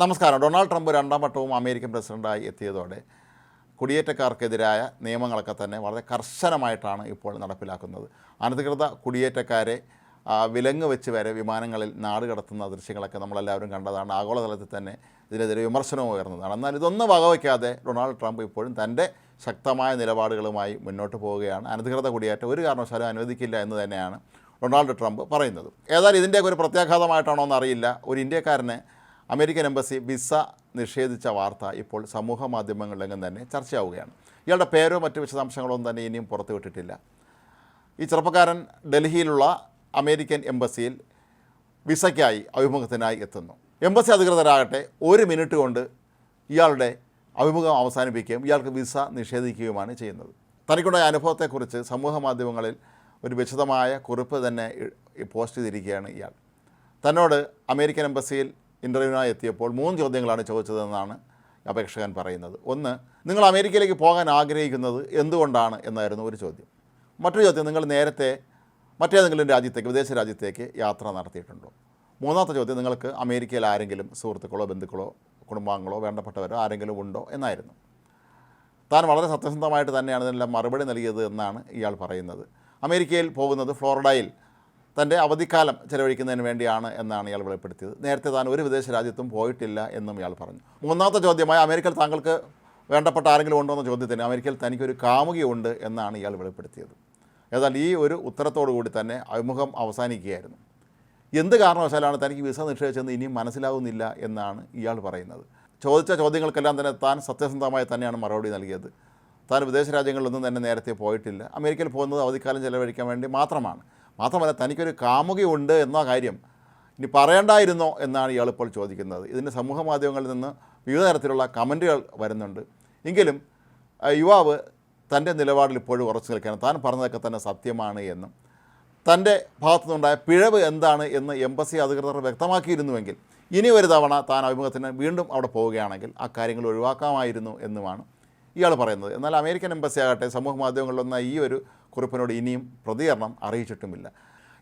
നമസ്കാരം. Donald Trump രണ്ടാം വട്ടവും അമേരിക്കൻ പ്രസിഡൻ്റായി എത്തിയതോടെ കുടിയേറ്റക്കാർക്കെതിരായ നിയമങ്ങളൊക്കെ തന്നെ വളരെ കർശനമായിട്ടാണ് ഇപ്പോൾ നടപ്പിലാക്കുന്നത്. അനധികൃത കുടിയേറ്റക്കാരെ വിലങ്ങ് വെച്ച് വരെ വിമാനങ്ങളിൽ നാട് കടത്തുന്ന ദൃശ്യങ്ങളൊക്കെ നമ്മളെല്ലാവരും കണ്ടതാണ്. ആഗോളതലത്തിൽ തന്നെ ഇതിനെതിരെ വിമർശനവും ഉയർന്നതാണ്. എന്നാൽ ഇതൊന്നും വകവയ്ക്കാതെ ഡൊണാൾഡ് ട്രംപ് ഇപ്പോഴും തൻ്റെ ശക്തമായ നിലപാടുകളുമായി മുന്നോട്ട് പോവുകയാണ്. അനധികൃത കുടിയേറ്റം ഒരു കാരണവശാലും അനുവദിക്കില്ല എന്ന് തന്നെയാണ് ഡൊണാൾഡ് ട്രംപ് പറയുന്നത്. ഏതായാലും ഇതിൻ്റെയൊക്കെ ഒരു പ്രത്യാഘാതമായിട്ടാണോ എന്നറിയില്ല, ഒരു ഇന്ത്യക്കാരനെ അമേരിക്കൻ എംബസി വിസ നിഷേധിച്ച വാർത്ത ഇപ്പോൾ സമൂഹ മാധ്യമങ്ങളിലെങ്ങും തന്നെ ചർച്ചയാവുകയാണ്. ഇയാളുടെ പേരോ മറ്റ് വിശദാംശങ്ങളോ ഒന്നും തന്നെ ഇനിയും പുറത്തുവിട്ടിട്ടില്ല. ഈ ചെറുപ്പക്കാരൻ ഡൽഹിയിലുള്ള അമേരിക്കൻ എംബസിയിൽ വിസയ്ക്കായി അഭിമുഖത്തിനായി എത്തുന്നു. എംബസി അധികൃതരാകട്ടെ ഒരു മിനിറ്റ് കൊണ്ട് ഇയാളുടെ അഭിമുഖം അവസാനിപ്പിക്കുകയും ഇയാൾക്ക് വിസ നിഷേധിക്കുകയുമാണ് ചെയ്യുന്നത്. തനിക്കുണ്ടായ അനുഭവത്തെക്കുറിച്ച് സമൂഹ മാധ്യമങ്ങളിൽ ഒരു വിശദമായ കുറിപ്പ് തന്നെ പോസ്റ്റ് ചെയ്തിരിക്കുകയാണ് ഇയാൾ. തന്നോട് അമേരിക്കൻ എംബസിയിൽ ഇൻ്റർവ്യൂവിനായി എത്തിയപ്പോൾ 3 ചോദ്യങ്ങളാണ് ചോദിച്ചതെന്നാണ് അപേക്ഷകൻ പറയുന്നത്. ഒന്ന്, നിങ്ങൾ അമേരിക്കയിലേക്ക് പോകാൻ ആഗ്രഹിക്കുന്നത് എന്തുകൊണ്ടാണ് എന്നായിരുന്നു ഒരു ചോദ്യം. മറ്റൊരു ചോദ്യം, നിങ്ങൾ നേരത്തെ മറ്റേതെങ്കിലും രാജ്യത്തേക്ക്, വിദേശ രാജ്യത്തേക്ക് യാത്ര നടത്തിയിട്ടുണ്ടോ? മൂന്നാമത്തെ ചോദ്യം, നിങ്ങൾക്ക് അമേരിക്കയിൽ ആരെങ്കിലും സുഹൃത്തുക്കളോ ബന്ധുക്കളോ കുടുംബാംഗങ്ങളോ വേണ്ടപ്പെട്ടവരോ ആരെങ്കിലും ഉണ്ടോ എന്നായിരുന്നു. താൻ വളരെ സത്യസന്ധമായിട്ട് തന്നെയാണ് ഇതിനെല്ലാം മറുപടി നൽകിയത് എന്നാണ് ഇയാൾ പറയുന്നത്. അമേരിക്കയിൽ പോകുന്നത് ഫ്ലോറിഡയിൽ തൻ്റെ അവധിക്കാലം ചെലവഴിക്കുന്നതിന് വേണ്ടിയാണ് എന്നാണ് ഇയാൾ വെളിപ്പെടുത്തിയത്. നേരത്തെ താൻ ഒരു വിദേശ രാജ്യത്തും പോയിട്ടില്ല എന്നും ഇയാൾ പറഞ്ഞു. മൂന്നാമത്തെ ചോദ്യമായി അമേരിക്കയിൽ താങ്കൾക്ക് വേണ്ടപ്പെട്ട ആരെങ്കിലും ഉണ്ടോ എന്ന ചോദ്യത്തിന് അമേരിക്കയിൽ തനിക്കൊരു കാമുകിയുണ്ട് എന്നാണ് ഇയാൾ വെളിപ്പെടുത്തിയത്. ഏതായാലും ഈ ഒരു ഉത്തരത്തോടു കൂടി തന്നെ അഭിമുഖം അവസാനിക്കുകയായിരുന്നു. എന്ത് കാരണവശാലാണ് തനിക്ക് വിസ നിഷേധിച്ചതെന്ന് ഇനിയും മനസ്സിലാവുന്നില്ല എന്നാണ് ഇയാൾ പറയുന്നത്. ചോദിച്ച ചോദ്യങ്ങൾക്കെല്ലാം തന്നെ താൻ സത്യസന്ധമായി തന്നെയാണ് മറുപടി നൽകിയത്. താൻ വിദേശ രാജ്യങ്ങളിലൊന്നും തന്നെ നേരത്തെ പോയിട്ടില്ല, അമേരിക്കയിൽ പോകുന്നത് അവധിക്കാലം ചെലവഴിക്കാൻ വേണ്ടി മാത്രമല്ല തനിക്കൊരു കാമുകിയുണ്ട് എന്ന കാര്യം ഇനി പറയേണ്ടായിരുന്നോ എന്നാണ് ഇയാളിപ്പോൾ ചോദിക്കുന്നത്. ഇതിന് സമൂഹ മാധ്യമങ്ങളിൽ നിന്ന് വിവിധ തരത്തിലുള്ള കമൻറ്റുകൾ വരുന്നുണ്ട്. എങ്കിലും യുവാവ് തൻ്റെ നിലപാടിൽ ഇപ്പോഴും ഉറച്ചു നിൽക്കുകയാണ്. താൻ പറഞ്ഞതൊക്കെ തന്നെ സത്യമാണ് എന്നും തൻ്റെ ഭാഗത്തുനിന്നുണ്ടായ പിഴവ് എന്താണ് എന്ന് എംബസി അധികൃതർ വ്യക്തമാക്കിയിരുന്നുവെങ്കിൽ ഇനി ഒരു തവണ താൻ അഭിമുഖത്തിന് വീണ്ടും അവിടെ പോവുകയാണെങ്കിൽ ആ കാര്യങ്ങൾ ഒഴിവാക്കാമായിരുന്നു എന്നുമാണ് ഇയാൾ പറയുന്നത്. എന്നാൽ അമേരിക്കൻ എംബസി ആകട്ടെ സമൂഹ മാധ്യമങ്ങളിലൊന്ന ഈ ഒരു കുറിപ്പിനോട് ഇനിയും പ്രതികരണം അറിയിച്ചിട്ടുമില്ല.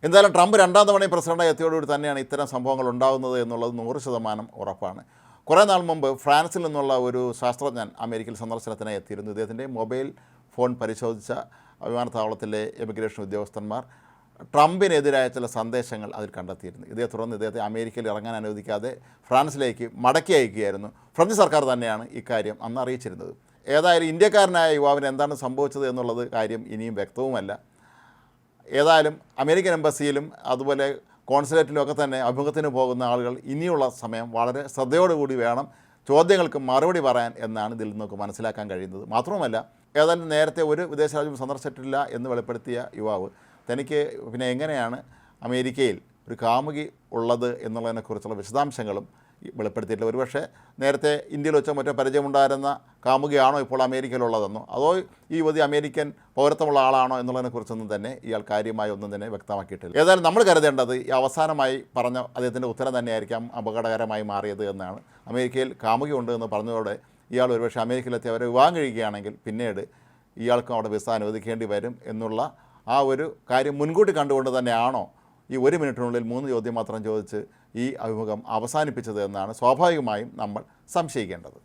എന്തായാലും ട്രംപ് രണ്ടാം തവണയും പ്രസിഡൻ്റായി എത്തിയോടുകൂടി തന്നെയാണ് ഇത്തരം സംഭവങ്ങൾ ഉണ്ടാകുന്നത് എന്നുള്ളത് 100% ഉറപ്പാണ്. കുറേ നാൾ മുമ്പ് ഫ്രാൻസിൽ നിന്നുള്ള ഒരു ശാസ്ത്രജ്ഞൻ അമേരിക്കയിൽ സന്ദർശനത്തിനായി എത്തിയിരുന്നു. ഇദ്ദേഹത്തിൻ്റെ മൊബൈൽ ഫോൺ പരിശോധിച്ച വിമാനത്താവളത്തിലെ ഇമിഗ്രേഷൻ ഉദ്യോഗസ്ഥന്മാർ ട്രംപിനെതിരായ ചില സന്ദേശങ്ങൾ അതിൽ കണ്ടെത്തിയിരുന്നു. ഇതേ തുടർന്ന് ഇദ്ദേഹത്തെ അമേരിക്കയിൽ ഇറങ്ങാൻ അനുവദിക്കാതെ ഫ്രാൻസിലേക്ക് മടക്കി അയക്കുകയായിരുന്നു. ഫ്രഞ്ച് സർക്കാർ തന്നെയാണ് ഇക്കാര്യം അന്ന് അറിയിച്ചിരുന്നത്. ഏതായാലും ഇന്ത്യക്കാരനായ യുവാവിന് എന്താണ് സംഭവിച്ചത് എന്നുള്ളത് കാര്യം ഇനിയും വ്യക്തവുമല്ല. ഏതായാലും അമേരിക്കൻ എംബസിയിലും അതുപോലെ കോൺസുലേറ്റിലും ഒക്കെ തന്നെ അഭിമുഖത്തിന് പോകുന്ന ആളുകൾ ഇനിയുള്ള സമയം വളരെ ശ്രദ്ധയോടുകൂടി വേണം ചോദ്യങ്ങൾക്ക് മറുപടി പറയാൻ എന്നാണ് ഇതിൽ നിന്നൊക്കെ മനസ്സിലാക്കാൻ കഴിയുന്നത്. മാത്രവുമല്ല, ഏതായാലും നേരത്തെ ഒരു വിദേശ രാജ്യം സന്ദർശിച്ചിട്ടില്ല എന്ന് വെളിപ്പെടുത്തിയ യുവാവ് തനിക്ക് പിന്നെ എങ്ങനെയാണ് അമേരിക്കയിൽ ഒരു കാമുകി ഉള്ളത് എന്നുള്ളതിനെക്കുറിച്ചുള്ള വിശദാംശങ്ങളും വെളിപ്പെടുത്തിയിട്ടില്ല. ഒരുപക്ഷെ നേരത്തെ ഇന്ത്യയിൽ വെച്ചോ മറ്റോ പരിചയമുണ്ടായിരുന്ന കാമുകിയാണോ ഇപ്പോൾ അമേരിക്കയിലുള്ളതെന്നോ അതോ ഈ യുവതി അമേരിക്കൻ പൗരത്വമുള്ള ആളാണോ എന്നുള്ളതിനെക്കുറിച്ചൊന്നും തന്നെ ഇയാൾ കാര്യമായി ഒന്നും തന്നെ വ്യക്തമാക്കിയിട്ടില്ല. ഏതായാലും നമ്മൾ കരുതേണ്ടത് ഈ അവസാനമായി പറഞ്ഞ അദ്ദേഹത്തിൻ്റെ ഉത്തരം തന്നെയായിരിക്കാം അപകടകരമായി മാറിയത് എന്നാണ്. അമേരിക്കയിൽ കാമുകി ഉണ്ട് എന്ന് പറഞ്ഞതോടെ ഇയാൾ ഒരുപക്ഷെ അമേരിക്കയിലെത്തി അവരെ വിവാഹം കഴിക്കുകയാണെങ്കിൽ പിന്നീട് ഇയാൾക്കും അവിടെ വിസ അനുവദിക്കേണ്ടി വരും എന്നുള്ള ആ ഒരു കാര്യം മുൻകൂട്ടി കണ്ടുകൊണ്ട് തന്നെയാണോ ഈ 1 മിനിറ്റിനുള്ളിൽ 3 ചോദ്യം മാത്രം ചോദിച്ച് ഈ അഭിമുഖം അവസാനിപ്പിച്ചത് എന്നാണ് സ്വാഭാവികമായും നമ്മൾ സംശയിക്കേണ്ടത്.